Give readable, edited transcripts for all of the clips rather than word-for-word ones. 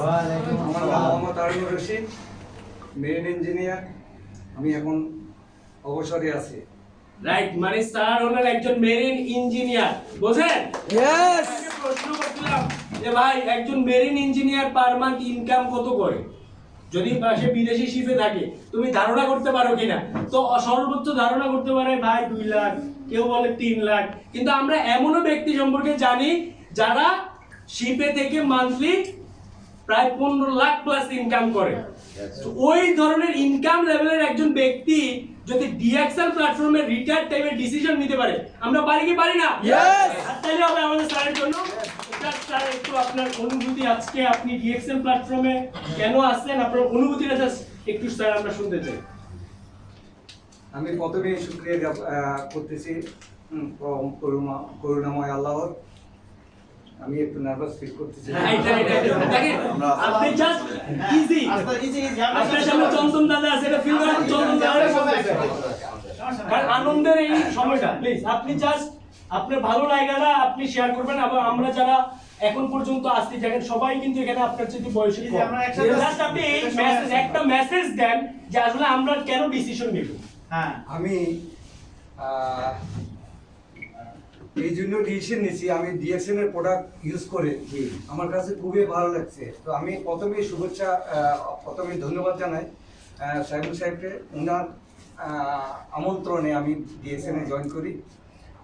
আমার নাম Mohammad Arul Rashid, marine engineer. আমি এখন অবসরে আছি। রাইট, মানে স্যার হলেন একজন মেরিন ইঞ্জিনিয়ার, বুঝেন? ইয়েস। প্রশ্ন করছিলাম যে ভাই একজন marine engineer per month income কত করে? যদি পাশে বিদেশি শিপে থাকে তুমি ধারণা করতে পারো কিনা? তো সর্বোচ্চ ধারণা করতে পারে ভাই 2 লাখ, কেউ বলে 3 লাখ। কিন্তু আমরা এমনও ব্যক্তি সম্পর্কে জানি যারা শিপে থেকে মান্থলি প্রায় 15 লাখ প্লাস ইনকাম করে। তো ওই ধরনের ইনকাম লেভেলের একজন ব্যক্তি যদি ডিএক্সএল প্ল্যাটফর্মে রিটায়ার টাইমে ডিসিশন নিতে পারে, আমরা পারি কি পারি না? Yes! তাহলে হবে আমাদের স্যারের জন্য। স্যার একটু আপনার অনুভূতি, আজকে আপনি ডিএক্সএল প্ল্যাটফর্মে কেন আসছেন, আপনার অনুভূতিটা জাস্ট একটু স্যার আমরা শুনতে চাই। আমি প্রথমেই শুকরিয়া করতেছি করুণাময় আল্লাহর। আমি একটু নার্ভাস ফিল করতেছি। দেখেন আপনি জাস্ট ইজি আপনার সামনে চন্দন দাদা আছে, এটা ফিল করেন চন্দন দাদা কারণ আনন্দের এই সময়টা। প্লিজ আপনি জাস্ট আপনার ভালো লাগাটা আপনি শেয়ার করবেন। আবার আমরা যারা এখন পর্যন্ত আসছি দেখেন সবাই কিন্তু এখানে আপনার চেয়ে বয়সী কম। জাস্ট আপনি এই মেসেজ, একটা মেসেজ দেন যে আসলে আমরা কেন ডিসিশন নিব। হ্যাঁ, আমি এই জন্য ডিসিশন নিয়েছি। আমি ডিএক্সএল এর প্রোডাক্ট ইউজ করে আমার কাছে খুবই ভালো লাগছে। তো আমি প্রথমেই শুভেচ্ছা, প্রথমেই ধন্যবাদ জানাই সাইবুল সাহেবকে। ওনার আমন্ত্রণে আমি ডিএক্সএল এ জয়েন করি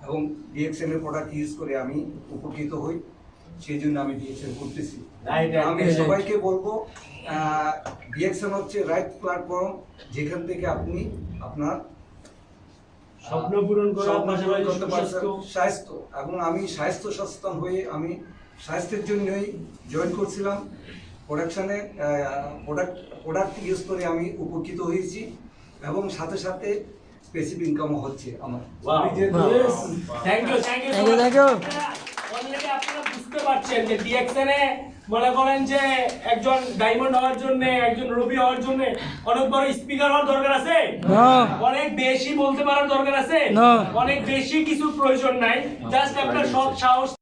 এবং ডিএক্সএল এর প্রোডাক্ট ইউজ করে আমি উপকৃত হই। সেই জন্য আমি ডিএক্সএল করতেছি। আমি সবাইকে বলবো ডিএক্সএল হচ্ছে রাইট প্ল্যাটফর্ম, যেখান থেকে আপনি আপনার স্বপ্ন পূরণ করার পাশাপাশি স্বাস্থ্য, এবং আমি স্বাস্থ্য সচেতন হয়ে আমি স্বাস্থ্যের জন্যই জয়েন করছিলাম প্রোডাকশনে। প্রোডাক্ট ইউজ করে আমি উপকৃত হয়েছি এবং সাথে সাথে স্পেসিফিক ইনকামও হচ্ছে আমার। থ্যাংক ইউ অলরেডি আপনারা বুঝতে পারছেন যে ডিএক্সএল এ মনে করেন যে একজন ডায়মন্ড হওয়ার জন্য, একজন রবি হওয়ার জন্য অনেক বড় স্পিকার হওয়ার দরকার আছে, অনেক বেশি বলতে পারার দরকার আছে, অনেক বেশি কিছু প্রয়োজন নাই। জাস্ট আপনার সৎ সাহস